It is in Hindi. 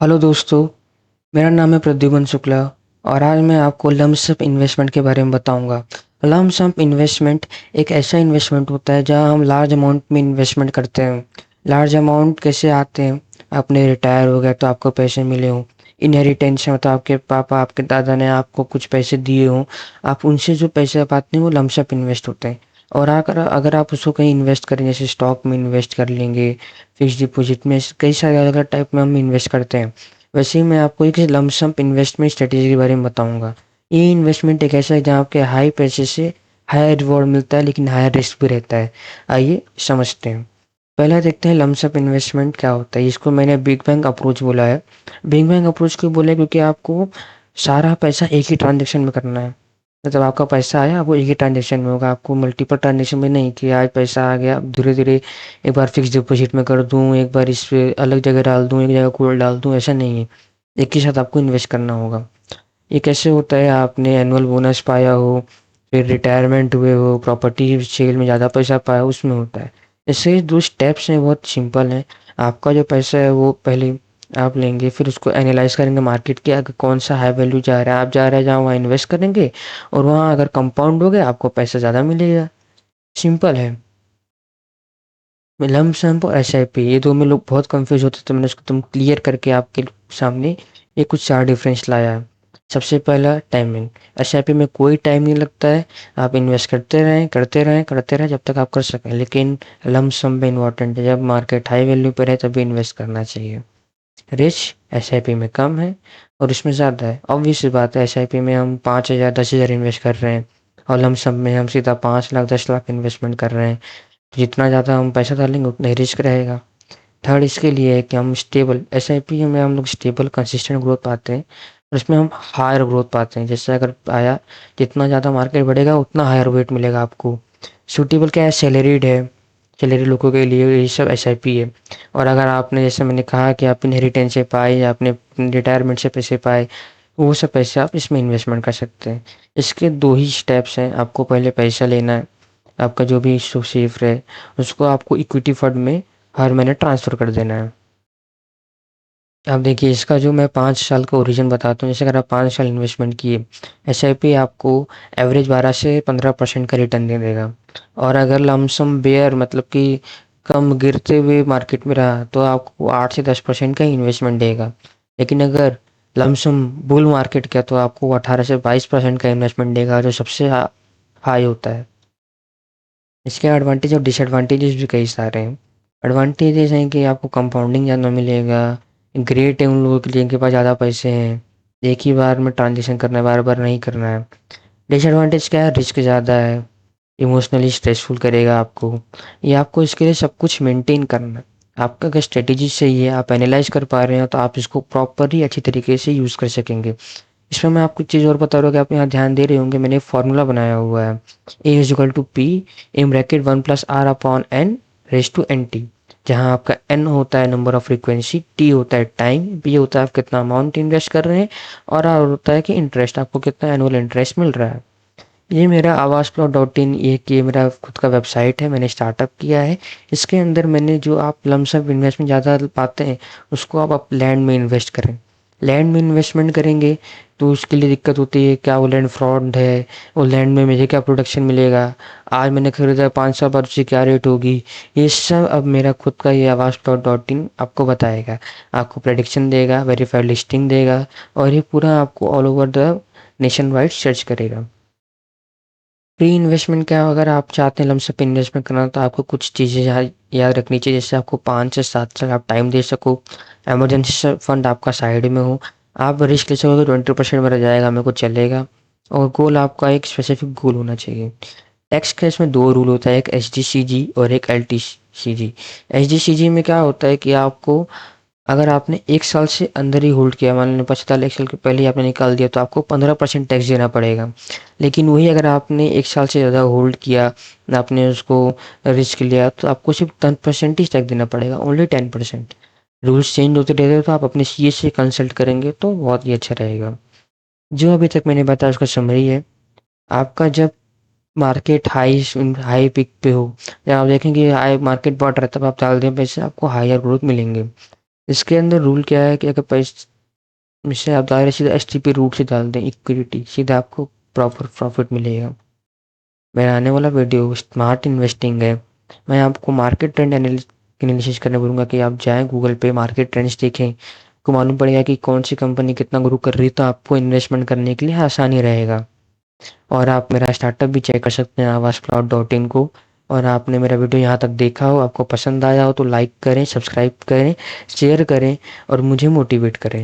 हेलो दोस्तों, मेरा नाम है प्रद्युमन शुक्ला और आज मैं आपको लमसम इन्वेस्टमेंट के बारे में बताऊंगा। लमसम इन्वेस्टमेंट एक ऐसा इन्वेस्टमेंट होता है जहां हम लार्ज अमाउंट में इन्वेस्टमेंट करते हैं। लार्ज अमाउंट कैसे आते हैं? आपने रिटायर हो गया तो आपको पैसे मिले हों, इनहेरिटेंस में तो आपके पापा आपके दादा ने आपको कुछ पैसे दिए हों, आप उनसे जो पैसे पाते हैं वो लमसम इन्वेस्ट होते हैं। और अगर अगर आप उसको कहीं इन्वेस्ट करें, जैसे स्टॉक में इन्वेस्ट कर लेंगे, फिक्स डिपॉजिट में, कई सारे अलग अलग टाइप में हम इन्वेस्ट करते हैं। वैसे ही मैं आपको एक लमसम इन्वेस्टमेंट स्ट्रेटेजी के बारे में बताऊंगा। ये इन्वेस्टमेंट एक ऐसा है जहाँ आपके हाई पैसे से हाई रिवॉर्ड मिलता है, लेकिन हाई रिस्क भी रहता है। आइए समझते हैं। पहले देखते हैं लमसम इन्वेस्टमेंट क्या होता है। इसको मैंने बिग बैंग अप्रोच बोला है। बिग बैंग अप्रोच क्यों बोला है? क्योंकि आपको सारा पैसा एक ही ट्रांजेक्शन में करना है। मतलब आपका पैसा आया, आपको एक ही ट्रांजेक्शन में होगा, आपको मल्टीपल ट्रांजेक्शन में नहीं कि आज पैसा आ गया धीरे धीरे एक बार फिक्स डिपॉजिट में कर दूं, एक बार इस पे अलग जगह डाल दूं, एक जगह गोल्ड डाल दूं। ऐसा नहीं है, एक ही साथ आपको इन्वेस्ट करना होगा। ये कैसे होता है? आपने एनुअल बोनस पाया हो, फिर रिटायरमेंट हुए हो, प्रॉपर्टी सेल में ज़्यादा पैसा पाया, उसमें होता है। इससे जो स्टेप्स हैं बहुत सिंपल हैं। आपका जो पैसा है वो पहले आप लेंगे, फिर उसको एनालाइज करेंगे मार्केट के, अगर कौन सा हाई वैल्यू जा रहा है, आप जा रहे हैं जहाँ, वहाँ इन्वेस्ट करेंगे और वहाँ अगर कंपाउंड हो गया आपको पैसा ज़्यादा मिलेगा। सिंपल है। लमसम और एसआईपी, ये दो में लोग बहुत कंफ्यूज होते हैं, तो मैंने उसको तुम क्लियर करके आपके सामने ये कुछ चार डिफरेंस लाया है। सबसे पहला टाइमिंग। एसआईपी में कोई टाइम नहीं लगता है। आप इन्वेस्ट करते रहें करते रहें करते रहें जब तक आप कर सकें, लेकिन लमसम में इम्पॉर्टेंट है, जब मार्केट हाई वैल्यू पर है तभी इन्वेस्ट करना चाहिए। रिस्क एसआईपी में कम है और इसमें ज़्यादा है। ऑब्वियस सी बात है, एसआईपी में हम 5,000 10,000 इन्वेस्ट कर रहे हैं और लमसम में हम सीधा 5 लाख 10 लाख इन्वेस्टमेंट कर रहे हैं। जितना ज़्यादा हम पैसा डालेंगे उतना ही रिस्क रहेगा। थर्ड इसके लिए है कि हम स्टेबल, एसआईपी में हम लोग स्टेबल कंसिस्टेंट ग्रोथ पाते हैं और इसमें हम हायर ग्रोथ पाते हैं। जैसे अगर आया, जितना ज़्यादा मार्केट बढ़ेगा उतना हायर वेट मिलेगा आपको। सूटेबल क्या है? सैलरीड है, सैलरी लोगों के लिए ये सब एसआईपी है। और अगर आपने, जैसे मैंने कहा कि आप इनहेरिटेंस से पाए या आपने रिटायरमेंट से पैसे पाए, वो सब पैसे आप इसमें इन्वेस्टमेंट कर सकते हैं। इसके दो ही स्टेप्स हैं। आपको पहले पैसा लेना है, आपका जो भी सेफ रहे, उसको आपको इक्विटी फंड में हर महीने ट्रांसफ़र कर देना है। अब देखिए, इसका जो मैं 5 साल का ओरिजिन बताता हूँ। जैसे अगर आप 5 साल इन्वेस्टमेंट किए, एसआईपी आपको एवरेज 12 से 15% का रिटर्न दे देगा। और अगर लमसम बेयर, मतलब कि कम गिरते हुए मार्केट में रहा, तो आपको 8 से 10% का इन्वेस्टमेंट देगा। लेकिन अगर लमसम बुल मार्केट का, तो आपको 18 से 22% का इन्वेस्टमेंट देगा, जो सबसे हाई होता है। इसके एडवांटेज और डिसएडवांटेजेस भी कई सारे हैं। एडवांटेजेस हैं कि आपको कंपाउंडिंग ज़्यादा मिलेगा। ग्रेट है उन लोगों के लिए जिनके पास ज़्यादा पैसे हैं, एक ही बार में ट्रांजेक्शन करना है, बार बार नहीं करना है। डिसएडवांटेज क्या है? रिस्क ज़्यादा है, इमोशनली स्ट्रेसफुल करेगा आपको। ये आपको इसके लिए सब कुछ मेंटेन करना है। आपका अगर स्ट्रेटेजी सही है, आप एनालाइज कर पा रहे हो, तो आप इसको प्रॉपरली अच्छी तरीके से यूज़ कर सकेंगे। इसमें मैं आपको एक चीज़ और बता रहा हूँ कि आप यहाँ ध्यान दे रहे होंगे, मैंने एक फार्मूला बनाया हुआ है। A is equal to P in bracket 1+r/n⁻⁻⁰ जहाँ आपका n होता है नंबर ऑफ फ्रीक्वेंसी, टी होता है टाइम, पी होता है आप कितना अमाउंट इन्वेस्ट कर रहे हैं, और आर होता है कि इंटरेस्ट, आपको कितना एनुअल इंटरेस्ट मिल रहा है। ये मेरा आवास प्लॉट डॉट इन, ये मेरा खुद का वेबसाइट है, मैंने स्टार्टअप किया है। इसके अंदर मैंने जो आप लमसम इन्वेस्टमेंट ज़्यादा पाते हैं, उसको आप लैंड में इन्वेस्ट करें। लैंड में इन्वेस्टमेंट करेंगे तो उसके लिए दिक्कत होती है, क्या वो लैंड फ्रॉड है, वो लैंड में मुझे क्या प्रोटेक्शन मिलेगा, आज मैंने खरीदा 5 साल बाद उसकी क्या रेट होगी। ये सब अब मेरा खुद का ये आवास प्लॉट डॉट इन आपको बताएगा, आपको प्रेडिक्शन देगा, वेरीफाइड लिस्टिंग देगा, और ये पूरा आपको all over the nation wide search करेगा। प्री इन्वेस्टमेंट क्या? अगर आप चाहते हैं लमसम इन्वेस्टमेंट करना, तो आपको कुछ चीज़ें याद रखनी चाहिए। जैसे आपको 5 से 7 साल आप टाइम दे सको, एमरजेंसी फंड आपका साइड में हो, आप रिस्क ले सकोगे, 20% मेरा जाएगा मेरे को चलेगा। और गोल आपका एक स्पेसिफिक गोल होना चाहिए। टैक्स केस में दो रूल होता है, एक एच डी सी जी और एक एल टी सी जी। एच डी सी जी में क्या होता है कि आपको, अगर आपने 1 साल से अंदर ही होल्ड किया, मान लो 50 1 साल के पहले ही आपने निकाल दिया, तो आपको 15% टैक्स देना पड़ेगा। लेकिन वही अगर आपने 1 साल से ज़्यादा होल्ड किया, आपने उसको रिस्क लिया, तो आपको सिर्फ 10% ही टैक्स देना पड़ेगा, ओनली 10%। रूल्स चेंज होते रहते हैं, तो आप अपने सीए से कंसल्ट करेंगे तो बहुत ही अच्छा रहेगा। जो अभी तक मैंने बताया उसका समरी है। आपका जब मार्केट हाई हाई पिक पे हो, जब आप देखेंगे हाई मार्केट बढ़ रहा है, तब आप डाल दें पैसे, आपको हायर ग्रोथ मिलेंगे। इसके अंदर रूल क्या है कि अगर पैसे आप डायरेक्ट सीधा एसटीपी रूट से डाल दें इक्विटी, सीधा आपको प्रॉपर प्रॉफिट मिलेगा। मेरा आने वाला वीडियो स्मार्ट इन्वेस्टिंग है। मैं आपको मार्केट ट्रेंड एनालिसिस करने बोलूँगा कि आप जाएँ गूगल पे, मार्केट ट्रेंड्स देखें। आपको मालूम पड़ेगा कि कौन सी कंपनी कितना ग्रो कर रही है, तो आपको इन्वेस्टमेंट करने के लिए आसानी रहेगा। और आप मेरा स्टार्टअप भी चेक कर सकते हैं aavascloud.in को। और आपने मेरा वीडियो यहाँ तक देखा हो, आपको पसंद आया हो तो लाइक करें, सब्सक्राइब करें, शेयर करें और मुझे मोटिवेट करें।